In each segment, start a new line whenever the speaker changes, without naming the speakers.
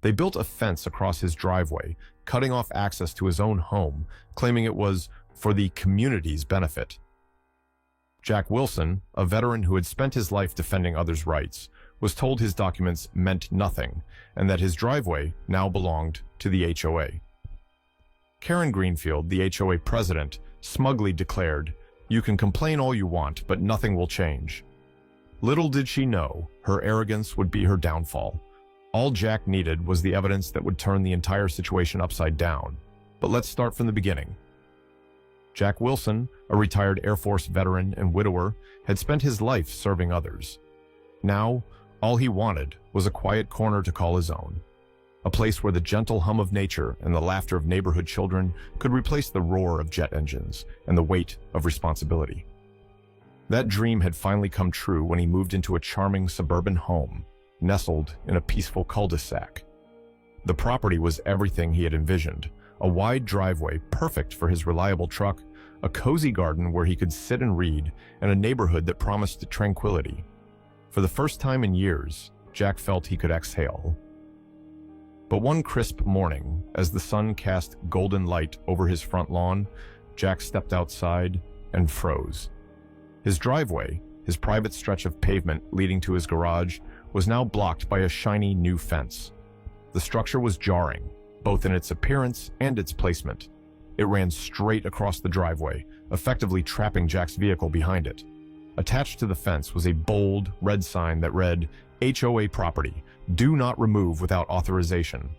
They built a fence across his driveway, cutting off access to his own home, claiming it was for the community's benefit. Jack Wilson, a veteran who had spent his life defending others' rights, was told his documents meant nothing and that his driveway now belonged to the HOA. Karen Greenfield, the HOA president, smugly declared, "You can complain all you want, but nothing will change." Little did she know, her arrogance would be her downfall. All Jack needed was the evidence that would turn the entire situation upside down. But let's start from the beginning. Jack Wilson, a retired Air Force veteran and widower, had spent his life serving others. Now, all he wanted was a quiet corner to call his own. A place where the gentle hum of nature and the laughter of neighborhood children could replace the roar of jet engines and the weight of responsibility. That dream had finally come true when he moved into a charming suburban home, nestled in a peaceful cul-de-sac. The property was everything he had envisioned: a wide driveway perfect for his reliable truck, a cozy garden where he could sit and read, and a neighborhood that promised tranquility. For the first time in years, Jack felt he could exhale. But one crisp morning, as the sun cast golden light over his front lawn, Jack stepped outside and froze. His driveway, his private stretch of pavement leading to his garage, was now blocked by a shiny new fence. The structure was jarring, both in its appearance and its placement. It ran straight across the driveway, effectively trapping Jack's vehicle behind it. Attached to the fence was a bold red sign that read, "HOA property, do not remove without authorization."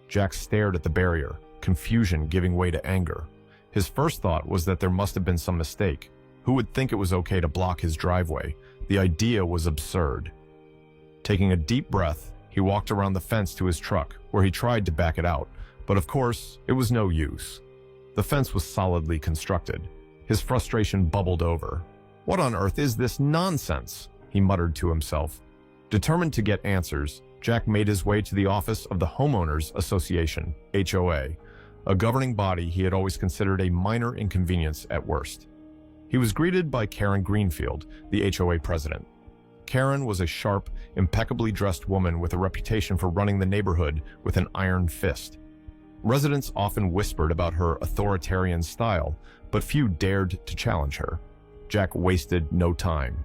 Jack stared at the barrier, confusion giving way to anger. His first thought was that there must have been some mistake. Who would think it was okay to block his driveway? The idea was absurd. Taking a deep breath, he walked around the fence to his truck, where he tried to back it out, but of course, it was no use. The fence was solidly constructed. His frustration bubbled over. "What on earth is this nonsense?" he muttered to himself. Determined to get answers, Jack made his way to the office of the Homeowners Association, HOA, a governing body he had always considered a minor inconvenience at worst. He was greeted by Karen Greenfield, the HOA president. Karen was a sharp, impeccably dressed woman with a reputation for running the neighborhood with an iron fist. Residents often whispered about her authoritarian style, but few dared to challenge her. Jack wasted no time.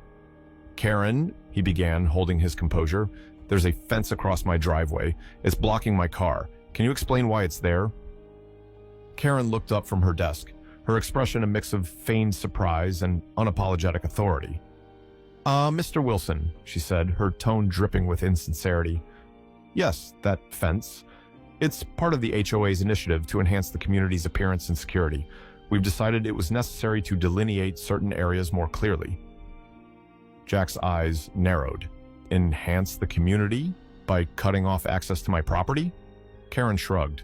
"Karen," he began, holding his composure, "there's a fence across my driveway. It's blocking my car. Can you explain why it's there?" Karen looked up from her desk, her expression a mix of feigned surprise and unapologetic authority. Mr. Wilson," she said, her tone dripping with insincerity. "Yes, that fence. It's part of the HOA's initiative to enhance the community's appearance and security. We've decided it was necessary to delineate certain areas more clearly." Jack's eyes narrowed. "Enhance the community? By cutting off access to my property?" Karen shrugged.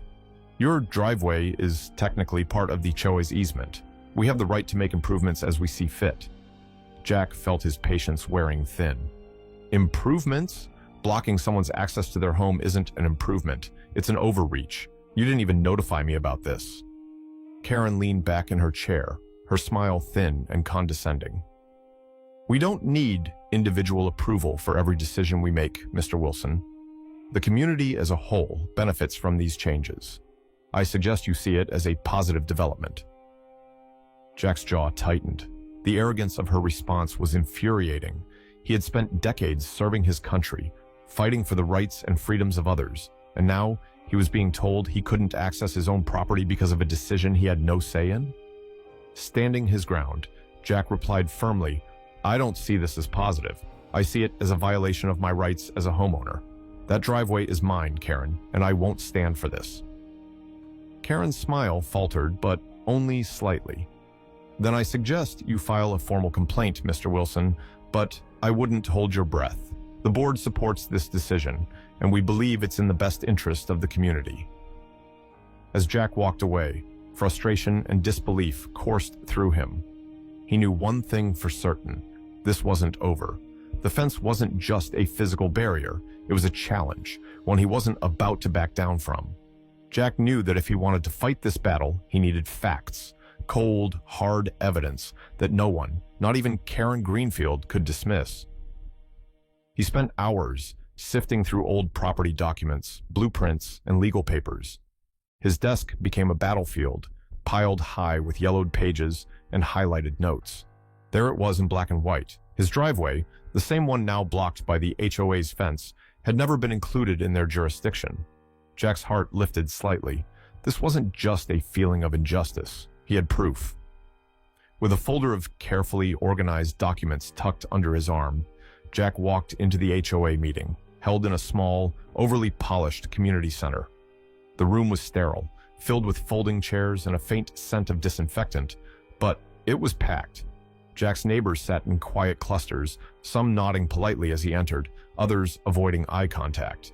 "Your driveway is technically part of the HOA's easement. We have the right to make improvements as we see fit." Jack felt his patience wearing thin. "Improvements? Blocking someone's access to their home isn't an improvement. It's an overreach. You didn't even notify me about this." Karen leaned back in her chair, her smile thin and condescending. "We don't need individual approval for every decision we make, Mr. Wilson. The community as a whole benefits from these changes. I suggest you see it as a positive development." Jack's jaw tightened. The arrogance of her response was infuriating. He had spent decades serving his country, fighting for the rights and freedoms of others, and now he was being told he couldn't access his own property because of a decision he had no say in? Standing his ground, Jack replied firmly, "I don't see this as positive. I see it as a violation of my rights as a homeowner. That driveway is mine, Karen, and I won't stand for this." Karen's smile faltered, but only slightly. "Then I suggest you file a formal complaint, Mr. Wilson, but I wouldn't hold your breath. The board supports this decision, and we believe it's in the best interest of the community." As Jack walked away, frustration and disbelief coursed through him. He knew one thing for certain: this wasn't over. The fence wasn't just a physical barrier, it was a challenge, one he wasn't about to back down from. Jack knew that if he wanted to fight this battle, he needed facts, cold, hard evidence that no one, not even Karen Greenfield, could dismiss. He spent hours sifting through old property documents, blueprints, and legal papers. His desk became a battlefield, piled high with yellowed pages and highlighted notes. There it was in black and white. His driveway, the same one now blocked by the HOA's fence, had never been included in their jurisdiction. Jack's heart lifted slightly. This wasn't just a feeling of injustice. He had proof. With a folder of carefully organized documents tucked under his arm, Jack walked into the HOA meeting, held in a small, overly polished community center. The room was sterile, filled with folding chairs and a faint scent of disinfectant, but it was packed. Jack's neighbors sat in quiet clusters, some nodding politely as he entered, others avoiding eye contact.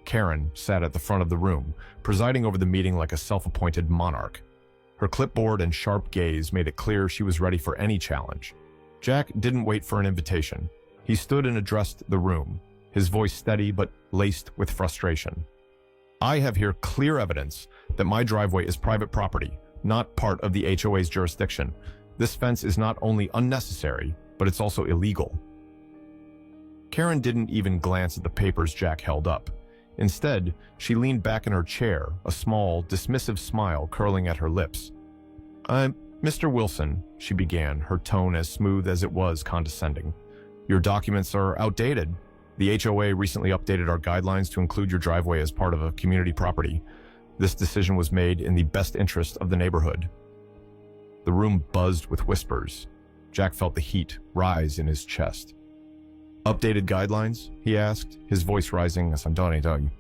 Karen sat at the front of the room, presiding over the meeting like a self-appointed monarch. Her clipboard and sharp gaze made it clear she was ready for any challenge. Jack didn't wait for an invitation. He stood and addressed the room, his voice steady but laced with frustration. I have here clear evidence that my driveway is private property, not part of the HOA's jurisdiction. This fence is not only unnecessary, but it's also illegal. Karen didn't even glance at the papers Jack held up. Instead, she leaned back in her chair, a small, dismissive smile curling at her lips. Mr. Wilson, she began, her tone as smooth as it was condescending. Your documents are outdated. The HOA recently updated our guidelines to include your driveway as part of a community property. This decision was made in the best interest of the neighborhood. The room buzzed with whispers. Jack felt the heat rise in his chest. Updated guidelines? He asked, his voice rising as I'm done.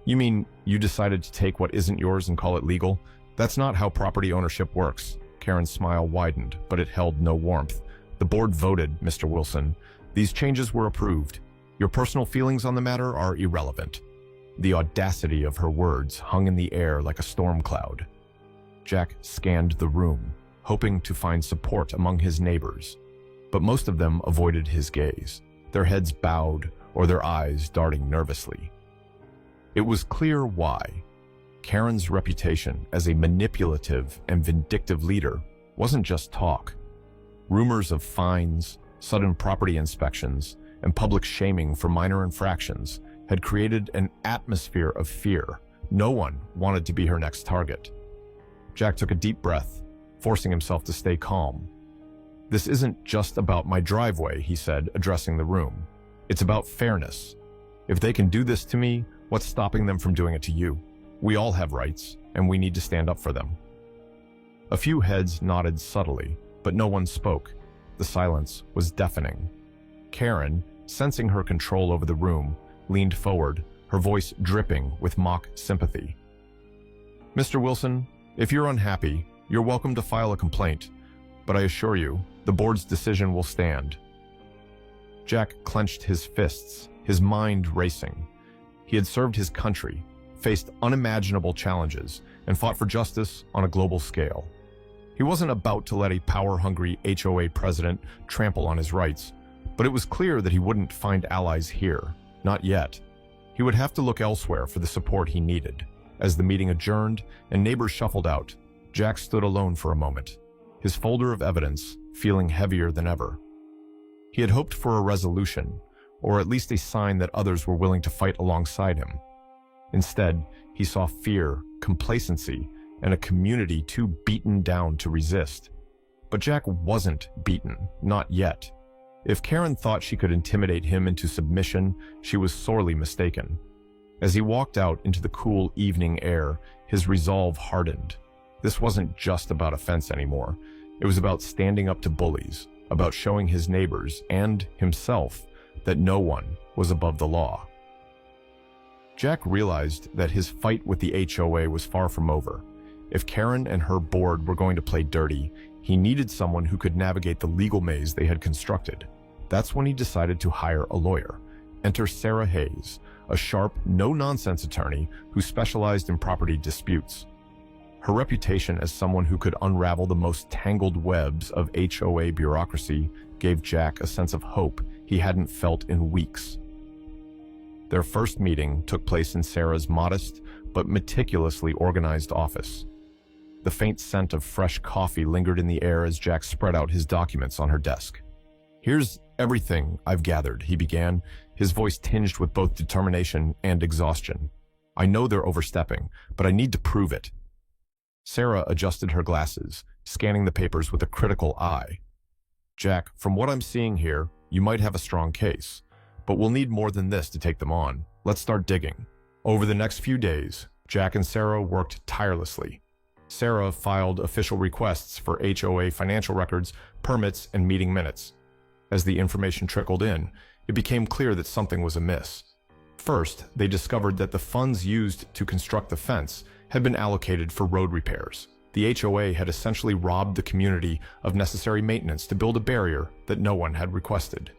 You mean you decided to take what isn't yours and call it legal? That's not how property ownership works. Karen's smile widened, but it held no warmth. The board voted, Mr. Wilson. These changes were approved. Your personal feelings on the matter are irrelevant. The audacity of her words hung in the air like a storm cloud. Jack scanned the room, hoping to find support among his neighbors, but most of them avoided his gaze, their heads bowed or their eyes darting nervously. It was clear why. Karen's reputation as a manipulative and vindictive leader wasn't just talk. Rumors of fines, sudden property inspections, and public shaming for minor infractions had created an atmosphere of fear. No one wanted to be her next target. Jack took a deep breath, forcing himself to stay calm. This isn't just about my driveway, he said, addressing the room. It's about fairness. If they can do this to me, what's stopping them from doing it to you? We all have rights, and we need to stand up for them. A few heads nodded subtly, but no one spoke. The silence was deafening. Karen, sensing her control over the room, leaned forward, her voice dripping with mock sympathy. Mr. Wilson, if you're unhappy, you're welcome to file a complaint, but I assure you, the board's decision will stand. Jack clenched his fists, his mind racing. He had served his country, faced unimaginable challenges, and fought for justice on a global scale. He wasn't about to let a power-hungry HOA president trample on his rights, but it was clear that he wouldn't find allies here, not yet. He would have to look elsewhere for the support he needed. As the meeting adjourned and neighbors shuffled out, Jack stood alone for a moment, his folder of evidence feeling heavier than ever. He had hoped for a resolution, or at least a sign that others were willing to fight alongside him. Instead, he saw fear, complacency, and a community too beaten down to resist. But Jack wasn't beaten, not yet. If Karen thought she could intimidate him into submission, she was sorely mistaken. As he walked out into the cool evening air, his resolve hardened. This wasn't just about a fence anymore. It was about standing up to bullies, about showing his neighbors and himself that no one was above the law. Jack realized that his fight with the HOA was far from over. If Karen and her board were going to play dirty, he needed someone who could navigate the legal maze they had constructed. That's when he decided to hire a lawyer. Enter Sarah Hayes, a sharp, no-nonsense attorney who specialized in property disputes. Her reputation as someone who could unravel the most tangled webs of HOA bureaucracy gave Jack a sense of hope he hadn't felt in weeks. Their first meeting took place in Sarah's modest but meticulously organized office. The faint scent of fresh coffee lingered in the air as Jack spread out his documents on her desk. "Here's everything I've gathered," he began, his voice tinged with both determination and exhaustion. "I know they're overstepping, but I need to prove it." Sarah adjusted her glasses, scanning the papers with a critical eye. "Jack, from what I'm seeing here, you might have a strong case, but we'll need more than this to take them on. Let's start digging." Over the next few days, Jack and Sarah worked tirelessly. Sarah filed official requests for HOA financial records, permits, and meeting minutes. As the information trickled in, it became clear that something was amiss. First, they discovered that the funds used to construct the fence had been allocated for road repairs. The HOA had essentially robbed the community of necessary maintenance to build a barrier that no one had requested.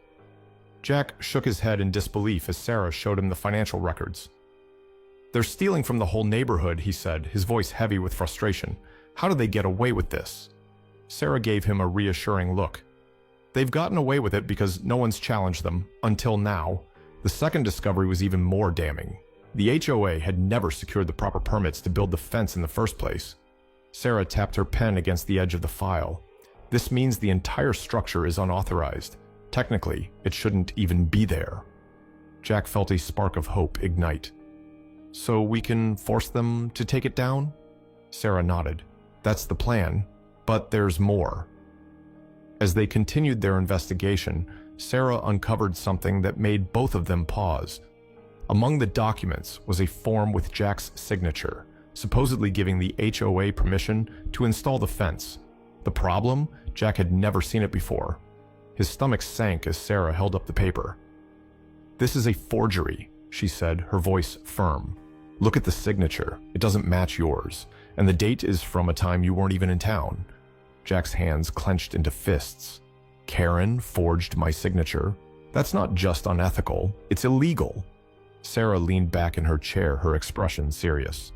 Jack shook his head in disbelief as Sarah showed him the financial records. "They're stealing from the whole neighborhood," he said, his voice heavy with frustration. "How do they get away with this?" Sarah gave him a reassuring look. "They've gotten away with it because no one's challenged them, until now." The second discovery was even more damning. The HOA had never secured the proper permits to build the fence in the first place. Sarah tapped her pen against the edge of the file. "This means the entire structure is unauthorized. Technically, it shouldn't even be there." Jack felt a spark of hope ignite. "So we can force them to take it down?" Sarah nodded. "That's the plan, but there's more." As they continued their investigation, Sarah uncovered something that made both of them pause. Among the documents was a form with Jack's signature, supposedly giving the HOA permission to install the fence. The problem? Jack had never seen it before. His stomach sank as Sarah held up the paper. "This is a forgery," she said, her voice firm. "Look at the signature. It doesn't match yours, and the date is from a time you weren't even in town." Jack's hands clenched into fists. "Karen forged my signature? That's not just unethical, it's illegal." Sarah leaned back in her chair, her expression serious.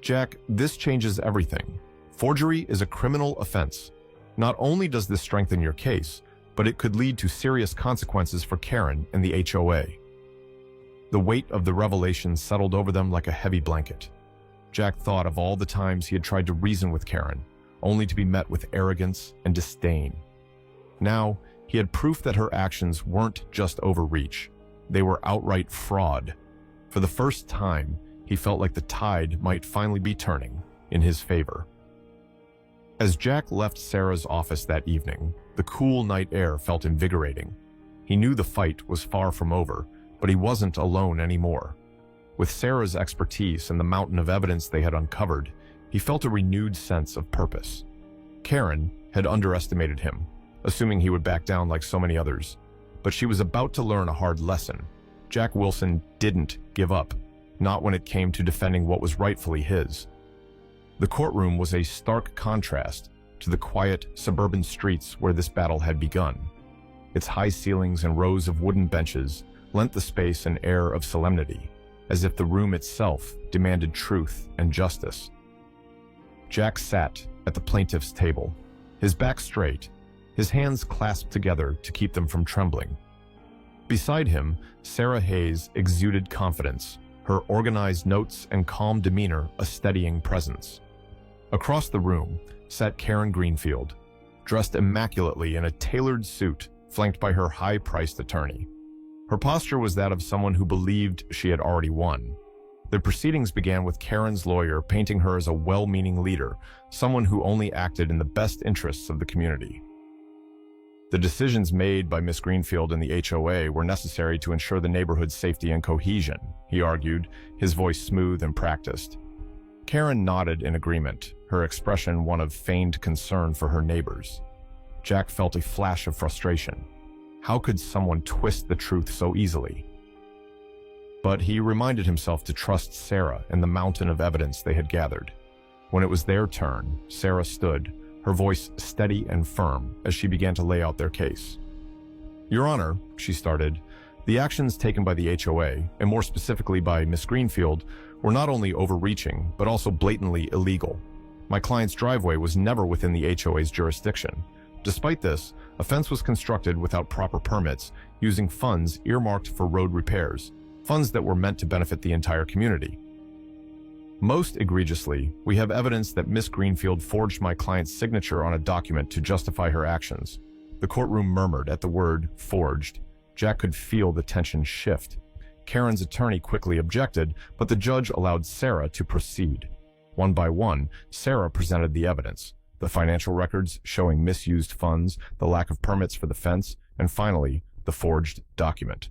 "Jack, this changes everything. Forgery is a criminal offense. Not only does this strengthen your case, but it could lead to serious consequences for Karen and the HOA." The weight of the revelation settled over them like a heavy blanket. Jack thought of all the times he had tried to reason with Karen, only to be met with arrogance and disdain. Now, he had proof that her actions weren't just overreach. They were outright fraud. For the first time, he felt like the tide might finally be turning in his favor. As Jack left Sarah's office that evening, the cool night air felt invigorating. He knew the fight was far from over, but he wasn't alone anymore. With Sarah's expertise and the mountain of evidence they had uncovered, he felt a renewed sense of purpose. Karen had underestimated him, assuming he would back down like so many others. But she was about to learn a hard lesson. Jack Wilson didn't give up, not when it came to defending what was rightfully his. The courtroom was a stark contrast to the quiet, suburban streets where this battle had begun. Its high ceilings and rows of wooden benches lent the space an air of solemnity, as if the room itself demanded truth and justice. Jack sat at the plaintiff's table, his back straight, his hands clasped together to keep them from trembling. Beside him, Sarah Hayes exuded confidence, her organized notes and calm demeanor a steadying presence. Across the room sat Karen Greenfield, dressed immaculately in a tailored suit flanked by her high-priced attorney. Her posture was that of someone who believed she had already won. The proceedings began with Karen's lawyer painting her as a well-meaning leader, someone who only acted in the best interests of the community. The decisions made by Miss Greenfield and the HOA were necessary to ensure the neighborhood's safety and cohesion, he argued, his voice smooth and practiced. Karen nodded in agreement, her expression one of feigned concern for her neighbors. Jack felt a flash of frustration. How could someone twist the truth so easily? But he reminded himself to trust Sarah and the mountain of evidence they had gathered. When it was their turn, Sarah stood, her voice steady and firm as she began to lay out their case. "Your Honor," she started, "the actions taken by the HOA, and more specifically by Miss Greenfield, were not only overreaching, but also blatantly illegal. My client's driveway was never within the HOA's jurisdiction. Despite this, a fence was constructed without proper permits, using funds earmarked for road repairs, funds that were meant to benefit the entire community. Most egregiously, we have evidence that Miss Greenfield forged my client's signature on a document to justify her actions. The courtroom murmured at the word forged. Jack could feel the tension shift. Karen's attorney quickly objected, but the judge allowed Sarah to proceed. One by one, Sarah presented the evidence: the financial records showing misused funds, the lack of permits for the fence, and finally, the forged document.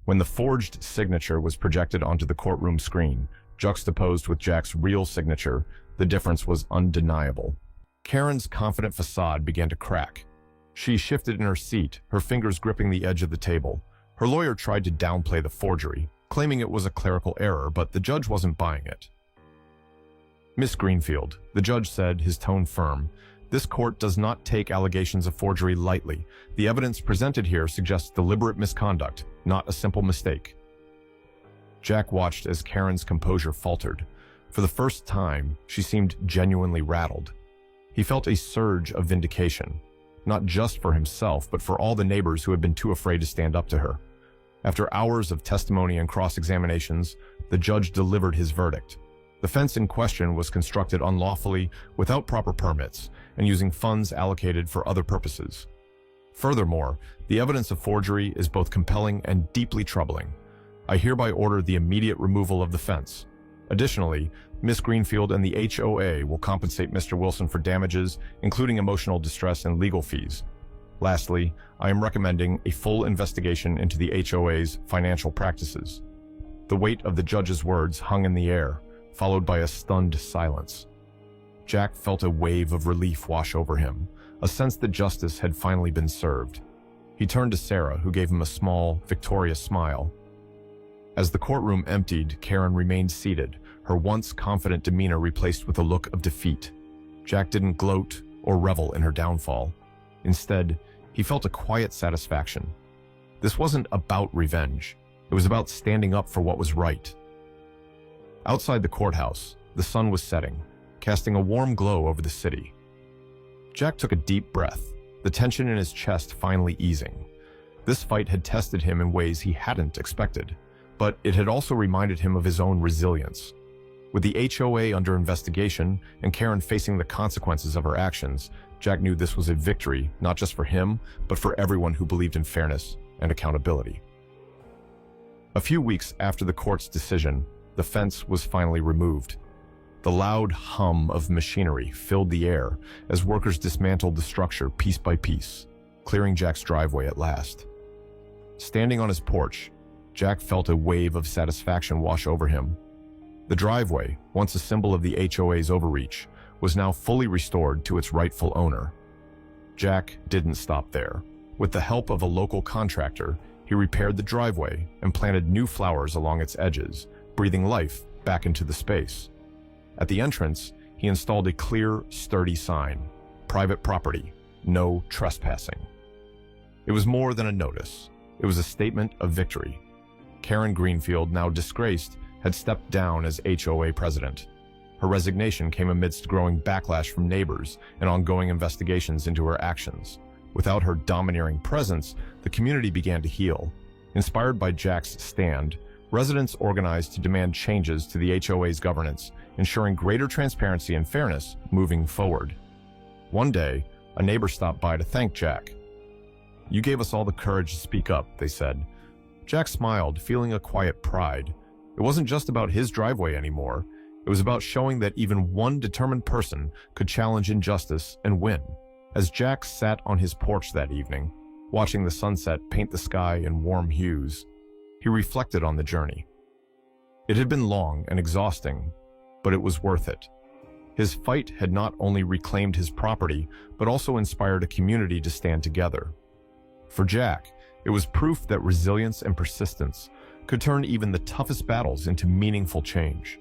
When the forged signature was projected onto the courtroom screen, juxtaposed with Jack's real signature, the difference was undeniable. Karen's confident facade began to crack. She shifted in her seat, her fingers gripping the edge of the table. Her lawyer tried to downplay the forgery, claiming it was a clerical error, but the judge wasn't buying it. "Miss Greenfield," the judge said, his tone firm, "this court does not take allegations of forgery lightly. The evidence presented here suggests deliberate misconduct, not a simple mistake." Jack watched as Karen's composure faltered. For the first time, she seemed genuinely rattled. He felt a surge of vindication, not just for himself, but for all the neighbors who had been too afraid to stand up to her. After hours of testimony and cross-examinations, the judge delivered his verdict. The fence in question was constructed unlawfully, without proper permits, and using funds allocated for other purposes. Furthermore, the evidence of forgery is both compelling and deeply troubling. I hereby order the immediate removal of the fence. Additionally, Miss Greenfield and the HOA will compensate Mr. Wilson for damages, including emotional distress and legal fees. Lastly, I am recommending a full investigation into the HOA's financial practices. The weight of the judge's words hung in the air, followed by a stunned silence. Jack felt a wave of relief wash over him, a sense that justice had finally been served. He turned to Sarah, who gave him a small, victorious smile. As the courtroom emptied, Karen remained seated, her once confident demeanor replaced with a look of defeat. Jack didn't gloat or revel in her downfall. Instead, he felt a quiet satisfaction. This wasn't about revenge. It was about standing up for what was right. Outside the courthouse, the sun was setting, casting a warm glow over the city. Jack took a deep breath, the tension in his chest finally easing. This fight had tested him in ways he hadn't expected, but it had also reminded him of his own resilience. With the HOA under investigation and Karen facing the consequences of her actions, Jack knew this was a victory, not just for him, but for everyone who believed in fairness and accountability. A few weeks after the court's decision, the fence was finally removed. The loud hum of machinery filled the air as workers dismantled the structure piece by piece, clearing Jack's driveway at last. Standing on his porch, Jack felt a wave of satisfaction wash over him. The driveway, once a symbol of the HOA's overreach, was now fully restored to its rightful owner. Jack didn't stop there. With the help of a local contractor, he repaired the driveway and planted new flowers along its edges, breathing life back into the space. At the entrance, he installed a clear, sturdy sign: "Private property, no trespassing." It was more than a notice. It was a statement of victory. Karen Greenfield, now disgraced, had stepped down as HOA president. Her resignation came amidst growing backlash from neighbors and ongoing investigations into her actions. Without her domineering presence, the community began to heal. Inspired by Jack's stand, residents organized to demand changes to the HOA's governance, ensuring greater transparency and fairness moving forward. One day, a neighbor stopped by to thank Jack. "You gave us all the courage to speak up," they said. Jack smiled, feeling a quiet pride. It wasn't just about his driveway anymore. It was about showing that even one determined person could challenge injustice and win. As Jack sat on his porch that evening, watching the sunset paint the sky in warm hues, he reflected on the journey. It had been long and exhausting, but it was worth it. His fight had not only reclaimed his property, but also inspired a community to stand together. For Jack, it was proof that resilience and persistence could turn even the toughest battles into meaningful change.